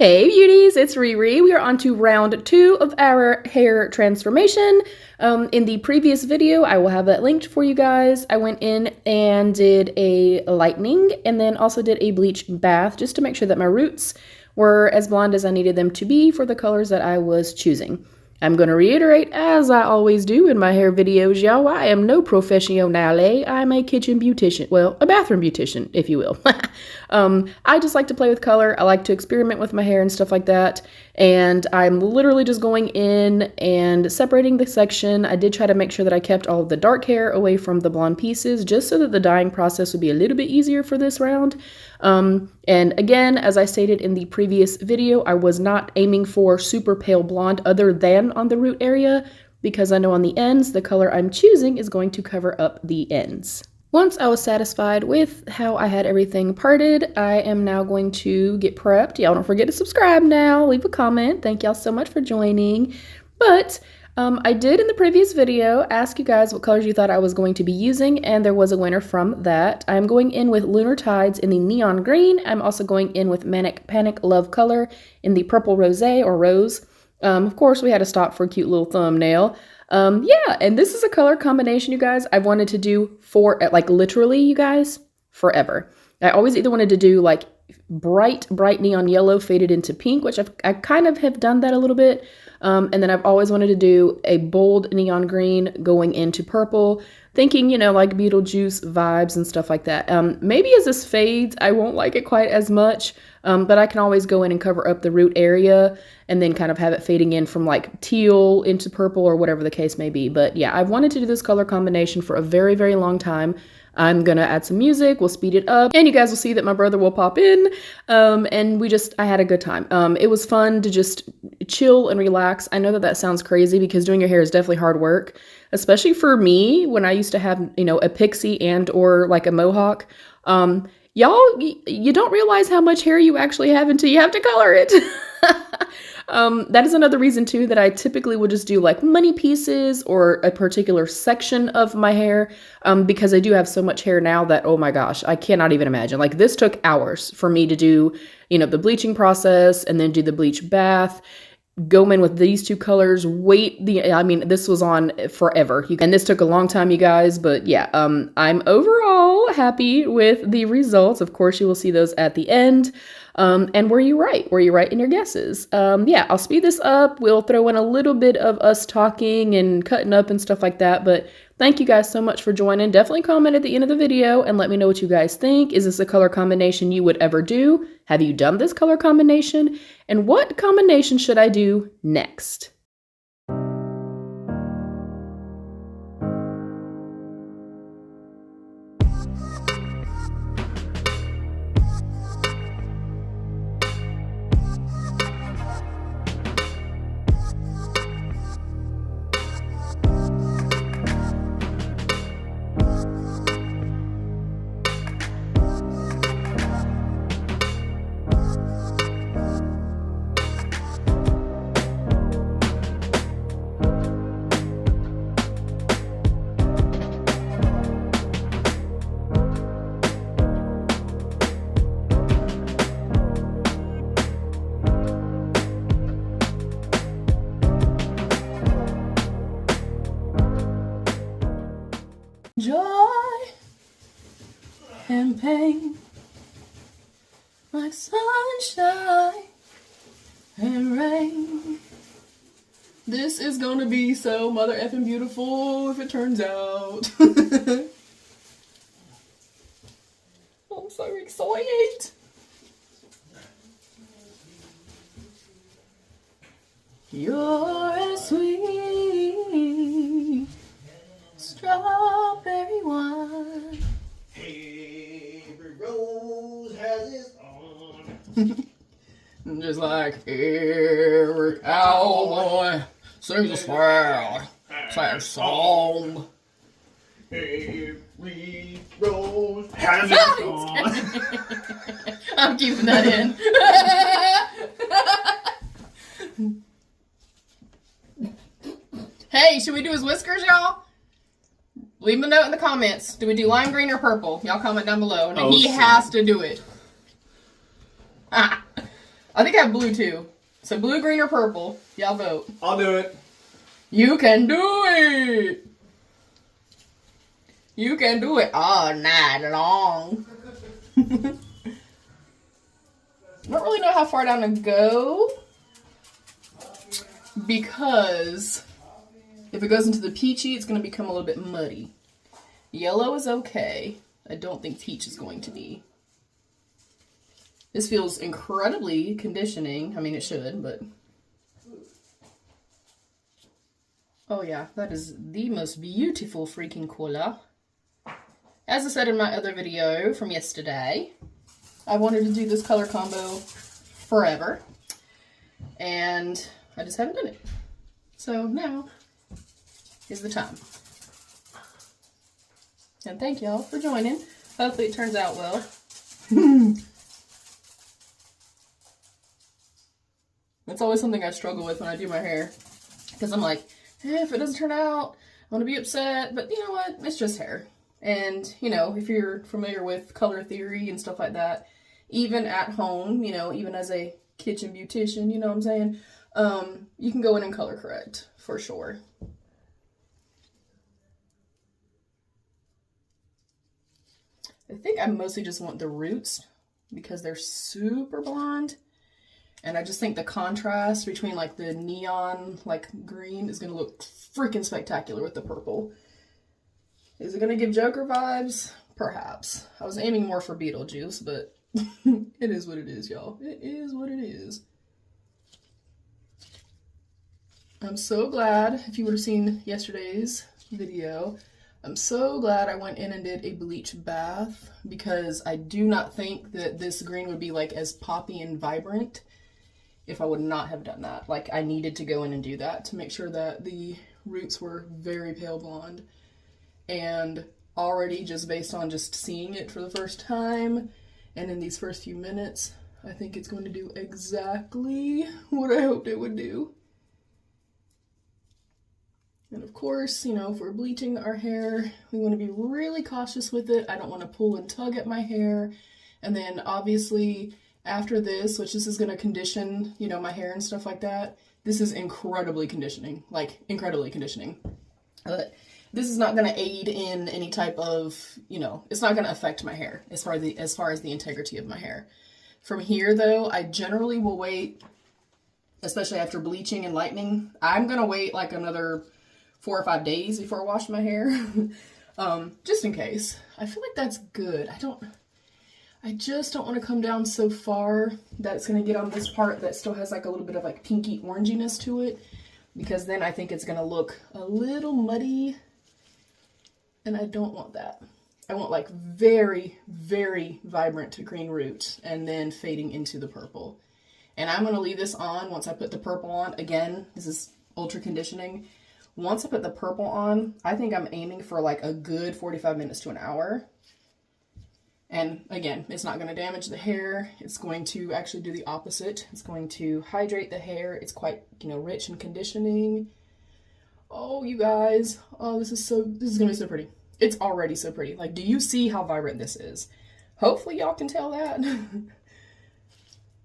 Hey beauties, it's Riri. We are on to round 2 of our hair transformation. In the previous video, I will have that linked for you guys. I went in and did a lightening and then also did a bleach bath just to make sure that my roots were as blonde as I needed them to be for the colors that I was choosing. I'm going to reiterate, as I always do in my hair videos, y'all, I am no professionale. I'm a kitchen beautician. Well, a bathroom beautician, if you will. I just like to play with color. I like to experiment with my hair and stuff like that. And I'm literally just going in and separating the section. I did try to make sure that I kept all of the dark hair away from the blonde pieces, just so that the dyeing process would be a little bit easier for this round. And again, as I stated in the previous video, I was not aiming for super pale blonde other than on the root area, because I know on the ends, the color I'm choosing is going to cover up the ends. Once I was satisfied with how I had everything parted, I am now going to get prepped. Y'all don't forget to subscribe now, leave a comment. Thank y'all so much for joining. But I did in the previous video ask you guys what colors you thought I was going to be using, and there was a winner from that. I'm going in with Lunar Tides in the neon green. I'm also going in with Manic Panic Love Color in the purple rosé or rose. Of course, we had to stop for a cute little thumbnail. Yeah, and this is a color combination, you guys, I've wanted to do for, like, literally, you guys, forever. I always either wanted to do, like, bright neon yellow faded into pink, which I kind of have done that a little bit. And then I've always wanted to do a bold neon green going into purple, thinking, you know, like Beetlejuice vibes and stuff like that. Maybe as this fades, I won't like it quite as much, but I can always go in and cover up the root area and then kind of have it fading in from like teal into purple or whatever the case may be. But yeah, I've wanted to do this color combination for a very, very long time. I'm gonna add some music, we'll speed it up, and you guys will see that my brother will pop in, and I had a good time. It was fun to just chill and relax. I know that that sounds crazy because doing your hair is definitely hard work, especially for me when I used to have, you know, a pixie and or like a mohawk. Y'all, you don't realize how much hair you actually have until you have to color it. That is another reason too that I typically would just do like money pieces or a particular section of my hair, because I do have so much hair now that, oh my gosh, I cannot even imagine. Like, this took hours for me to do, you know, the bleaching process and then do the bleach bath, go in with these two colors, I mean, this was on forever. And this took a long time, you guys, but yeah, I'm overall happy with the results. Of course, you will see those at the end. And were you right? Were you right in your guesses? Yeah, I'll speed this up. We'll throw in a little bit of us talking and cutting up and stuff like that. But thank you guys so much for joining. Definitely comment at the end of the video and let me know what you guys think. Is this a color combination you would ever do? Have you done this color combination? And what combination should I do next? Joy and pain, like sunshine and rain. This is gonna be so mother effing beautiful if it turns out. I'm so excited. You're as sweet strawberry wine. Every rose has its own. Just like every cowboy sings a sad song. Every rose has its own. I'm keeping that in. Hey, should we do his whiskers, y'all? Leave him a note in the comments. Do we do lime green or purple? Y'all comment down below. And he has to do it. I I think I have blue too. So blue, green, or purple. Y'all vote. I'll do it. You can do it. You can do it all night long. I don't really know how far down to go, because if it goes into the peachy, it's going to become a little bit muddy. Yellow is okay. I don't think peach is going to be. This feels incredibly conditioning. I mean, it should, but... Oh yeah, that is the most beautiful freaking color. As I said in my other video from yesterday, I wanted to do this color combo forever, and I just haven't done it. So now is the time. And thank y'all for joining. Hopefully it turns out well. That's always something I struggle with when I do my hair, because I'm like, if it doesn't turn out, I'm gonna be upset, but you know what? It's just hair. And, you know, if you're familiar with color theory and stuff like that, even at home, you know, even as a kitchen beautician, you know what I'm saying? You can go in and color correct, for sure. I think I mostly just want the roots because they're super blonde. And I just think the contrast between like the neon, like green is going to look freaking spectacular with the purple. Is it going to give Joker vibes? Perhaps. I was aiming more for Beetlejuice, but it is what it is, y'all. It is what it is. I'm so glad, if you would have seen yesterday's video, I'm so glad I went in and did a bleach bath, because I do not think that this green would be like as poppy and vibrant if I would not have done that. Like, I needed to go in and do that to make sure that the roots were very pale blonde. And already, just based on just seeing it for the first time and in these first few minutes, I think it's going to do exactly what I hoped it would do. And of course, you know, if we're bleaching our hair, we want to be really cautious with it. I don't want to pull and tug at my hair. And then obviously after this, which this is going to condition, you know, my hair and stuff like that, this is incredibly conditioning, like incredibly conditioning. This is not going to aid in any type of, you know, it's not going to affect my hair as far as the integrity of my hair. From here though, I generally will wait, especially after bleaching and lightening, I'm going to wait like another 4 or 5 days before I wash my hair. Just in case. I feel like that's good. I just don't want to come down so far that it's going to get on this part that still has like a little bit of like pinky oranginess to it, because then I think it's going to look a little muddy, and I don't want that. I want like very, very vibrant green roots and then fading into the purple. And I'm going to leave this on once I put the purple on. Again, this is ultra conditioning. Once I put the purple on, I think I'm aiming for like a good 45 minutes to an hour. And again, it's not going to damage the hair. It's going to actually do the opposite. It's going to hydrate the hair. It's quite, you know, rich and conditioning. Oh, you guys. Oh, this is going to be so pretty. It's already so pretty. Like, do you see how vibrant this is? Hopefully y'all can tell that. And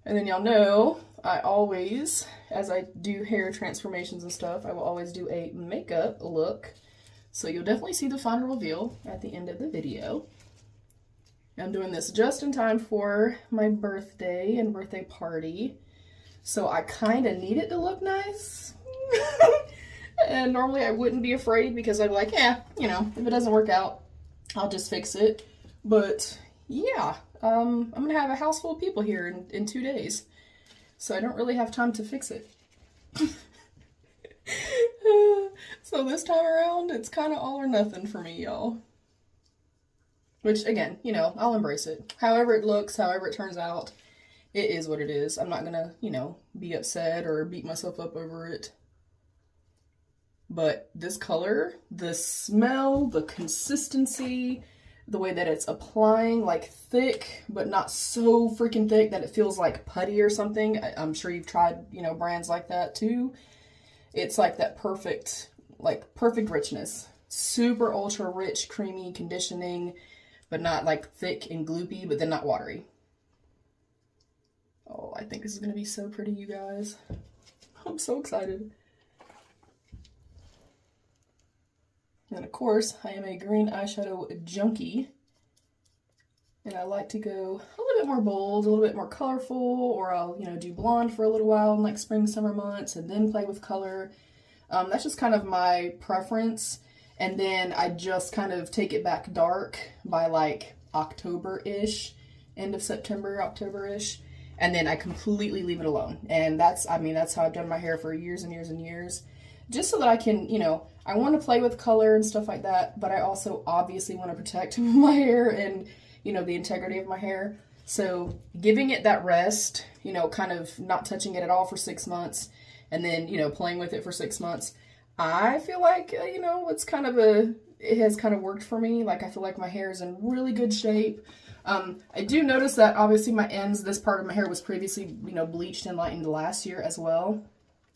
then y'all know, I always, as I do hair transformations and stuff, I will always do a makeup look. So you'll definitely see the final reveal at the end of the video. I'm doing this just in time for my birthday and birthday party. So I kind of need it to look nice. And normally I wouldn't be afraid, because I'd be like, yeah, you know, if it doesn't work out, I'll just fix it. But yeah, I'm going to have a house full of people here in 2 days. So I don't really have time to fix it. So this time around, it's kind of all or nothing for me, y'all. Which, again, you know, I'll embrace it. However it looks, however it turns out, it is what it is. I'm not going to, you know, be upset or beat myself up over it. But this color, the smell, the consistency, the way that it's applying, like thick, but not so freaking thick that it feels like putty or something. I'm sure you've tried, you know, brands like that too. It's like that perfect richness. Super ultra rich, creamy, conditioning, but not like thick and gloopy, but then not watery. Oh, I think this is gonna be so pretty, you guys. I'm so excited. And of course, I am a green eyeshadow junkie. And I like to go a little bit more bold, a little bit more colorful, or I'll, you know, do blonde for a little while in like spring, summer months, and then play with color. That's just kind of my preference. And then I just kind of take it back dark by like October-ish, end of September, October-ish. And then I completely leave it alone. And that's, I mean, that's how I've done my hair for years and years and years. Just so that I can, you know, I want to play with color and stuff like that, but I also obviously want to protect my hair and, you know, the integrity of my hair. So giving it that rest, you know, kind of not touching it at all for 6 months, and then, you know, playing with it for 6 months, I feel like, you know, it has kind of worked for me. Like, I feel like my hair is in really good shape. I do notice that obviously my ends, this part of my hair was previously, you know, bleached and lightened last year as well.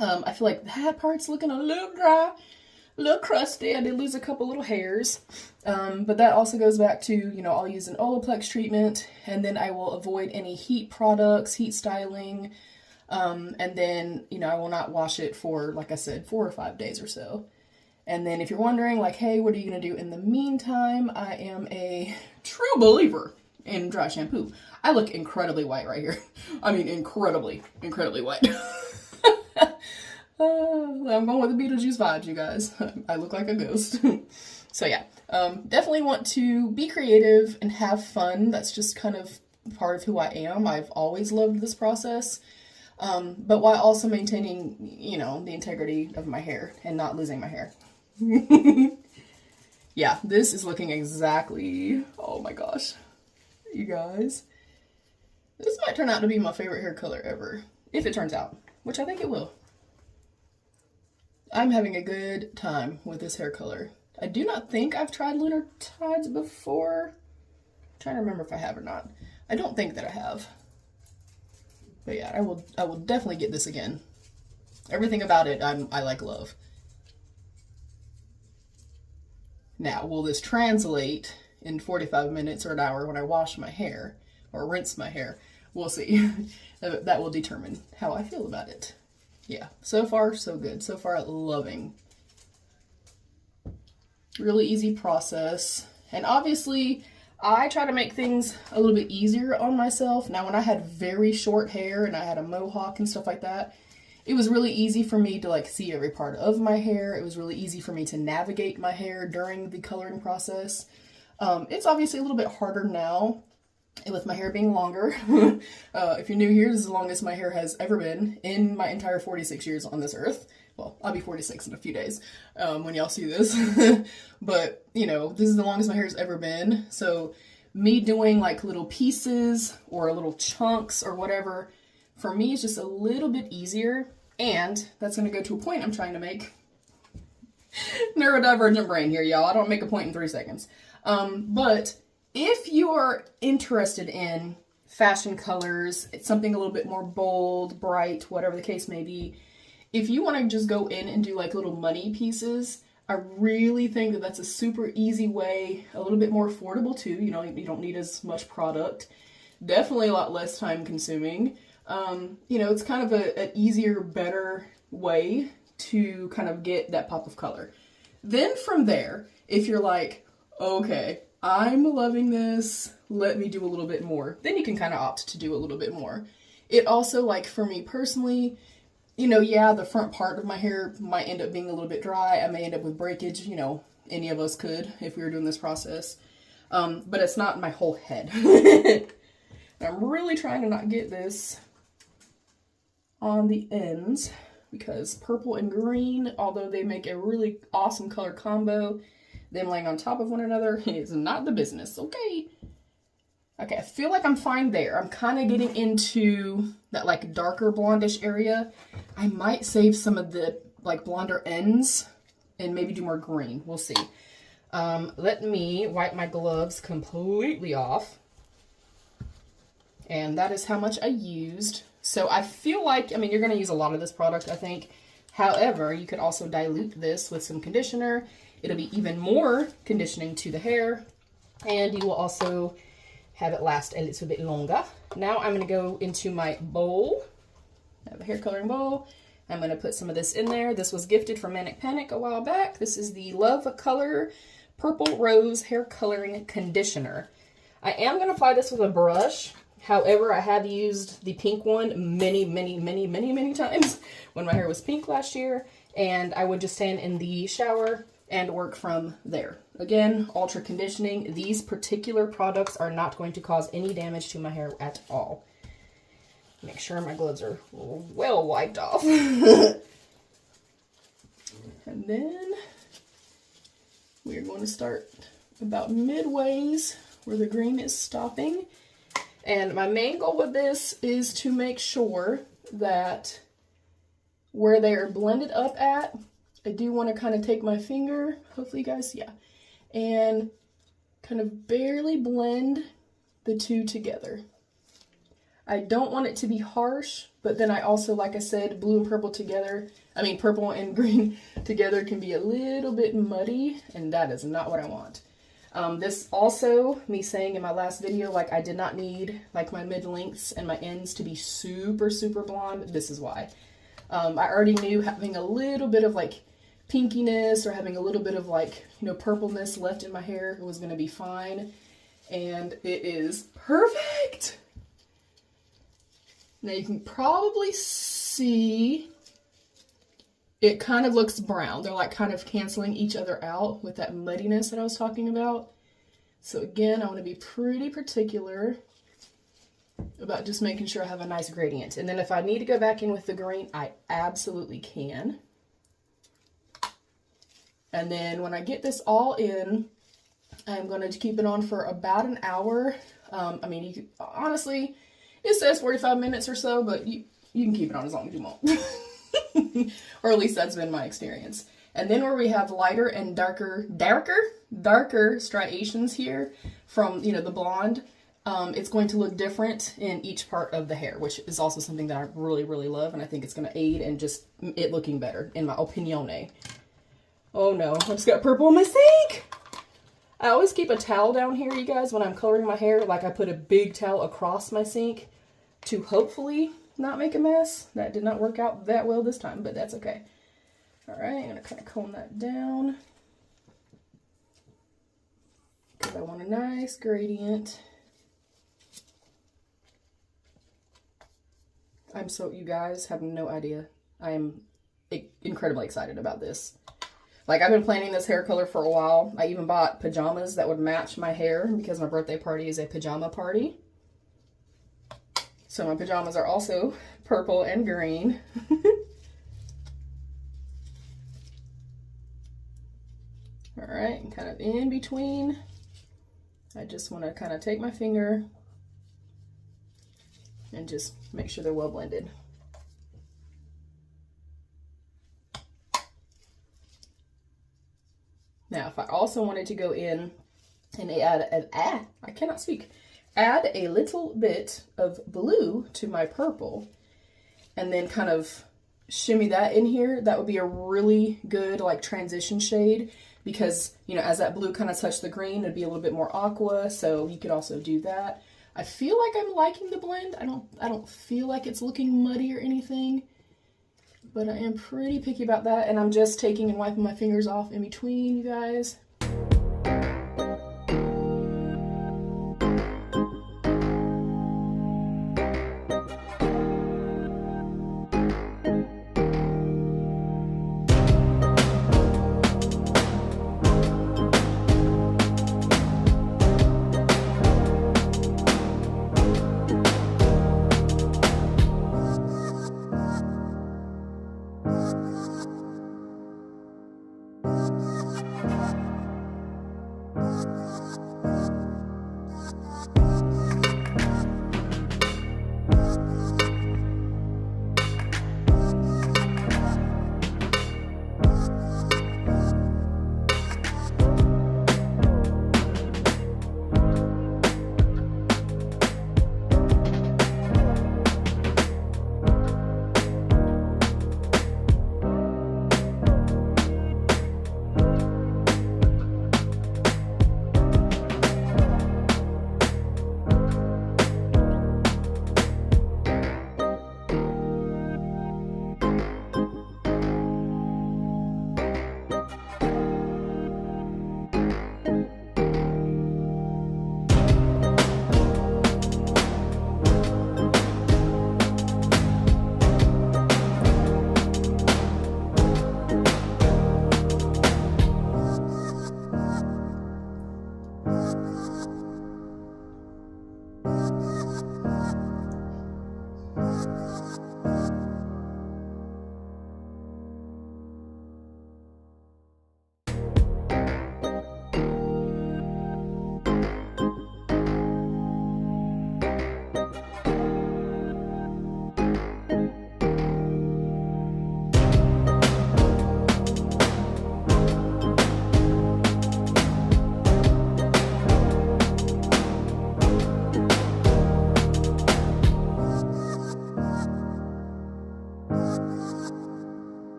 I feel like that part's looking a little dry, a little crusty. I did lose a couple little hairs. But that also goes back to, you know, I'll use an Olaplex treatment, and then I will avoid any heat products, heat styling. And then, you know, I will not wash it for, like I said, 4 or 5 days or so. And then if you're wondering, like, hey, what are you going to do in the meantime? I am a true believer in dry shampoo. I look incredibly white right here. I mean, incredibly, incredibly white. I'm going with the Beetlejuice vibes, you guys. I look like a ghost. So yeah, definitely want to be creative and have fun. That's just kind of part of who I am. I've always loved this process. But while also maintaining, you know, the integrity of my hair and not losing my hair. Yeah, this is looking exactly, oh my gosh, you guys. This might turn out to be my favorite hair color ever, if it turns out, which I think it will. I'm having a good time with this hair color. I do not think I've tried Lunar Tides before. I'm trying to remember if I have or not. I don't think that I have. But yeah, I will definitely get this again. Everything about it, I like love. Now, will this translate in 45 minutes or an hour when I wash my hair or rinse my hair? We'll see. That will determine how I feel about it. Yeah, so far so good. So far loving. Really easy process. And obviously, I try to make things a little bit easier on myself. Now, when I had very short hair and I had a mohawk and stuff like that, it was really easy for me to like see every part of my hair. It was really easy for me to navigate my hair during the coloring process. It's obviously a little bit harder now with my hair being longer. If you're new here, this is the longest my hair has ever been in my entire 46 years on this earth. Well, I'll be 46 in a few days when y'all see this. But, you know, this is the longest my hair's ever been. So me doing like little pieces or little chunks or whatever, for me, it's just a little bit easier. And that's going to go to a point I'm trying to make. Neurodivergent brain here, y'all. I don't make a point in 3 seconds. But if you are interested in fashion colors, it's something a little bit more bold, bright, whatever the case may be, if you want to just go in and do like little money pieces, I really think that that's a super easy way, a little bit more affordable too. You know, you don't need as much product. Definitely a lot less time consuming. You know, it's kind of an easier, better way to kind of get that pop of color. Then from there, if you're like, okay, I'm loving this, let me do a little bit more, then you can kind of opt to do a little bit more. It also, like for me personally, you know, yeah, the front part of my hair might end up being a little bit dry. I may end up with breakage, you know, any of us could if we were doing this process. But it's not my whole head. I'm really trying to not get this on the ends because purple and green, although they make a really awesome color combo, them laying on top of one another is not the business, okay? Okay, I feel like I'm fine there. I'm kind of getting into that like darker blondish area. I might save some of the like blonder ends and maybe do more green. We'll see. Let me wipe my gloves completely off. And that is how much I used. So I feel like, I mean, you're going to use a lot of this product, I think. However, you could also dilute this with some conditioner. It'll be even more conditioning to the hair. And you will also have it last a little bit longer. Now I'm going to go into my bowl. I have a hair coloring bowl. I'm going to put some of this in there. This was gifted from Manic Panic a while back. This is the Love Color Purple Rose Hair Coloring Conditioner. I am going to apply this with a brush. However, I have used the pink one many times when my hair was pink last year. And I would just stand in the shower and work from there. Again, ultra conditioning. These particular products are not going to cause any damage to my hair at all. Make sure my gloves are well wiped off. And then we're going to start about midways where the green is stopping. And my main goal with this is to make sure that where they are blended up at, I do want to kind of take my finger, hopefully you guys, yeah, and kind of barely blend the two together. I don't want it to be harsh, but then I also, like I said, blue and purple together, I mean purple and green together can be a little bit muddy, and that is not what I want. This also, me saying in my last video, like I did not need like my mid-lengths and my ends to be super blonde. This is why. I already knew having a little bit of like pinkiness or having a little bit of like, you know, purpleness left in my hair was going to be fine. And it is perfect. Now you can probably see it kind of looks brown. They're like kind of canceling each other out with that muddiness that I was talking about. So again, I want to be pretty particular about just making sure I have a nice gradient. And then if I need to go back in with the green, I absolutely can. And then when I get this all in, I'm going to keep it on for about an hour. I mean, you could, honestly, it says 45 minutes or so, but you can keep it on as long as you want. Or at least that's been my experience. And then where we have lighter and darker striations here from, you know, the blonde, it's going to look different in each part of the hair, which is also something that I really love, and I think it's going to aid in just it looking better, in my opinione. Oh no, I just got purple in my sink! I always keep a towel down here, you guys, when I'm coloring my hair. Like I put a big towel across my sink to hopefully not make a mess. That did not work out that well this time, but that's okay. All right, I'm gonna kind of comb that down because I want a nice gradient. You guys have no idea. I am incredibly excited about this. Like, I've been planning this hair color for a while. I even bought pajamas that would match my hair because my birthday party is a pajama party. So my pajamas are also purple and green. All right, and kind of in between, I just want to kind of take my finger and just make sure they're well blended. Now, if I also wanted to go in and add a little bit of blue to my purple and then kind of shimmy that in here, that would be a really good like transition shade because, you know, as that blue kind of touched the green, it'd be a little bit more aqua, so you could also do that. I feel like I'm liking the blend. I don't feel like it's looking muddy or anything, but I am pretty picky about that, and I'm just taking and wiping my fingers off in between, you guys.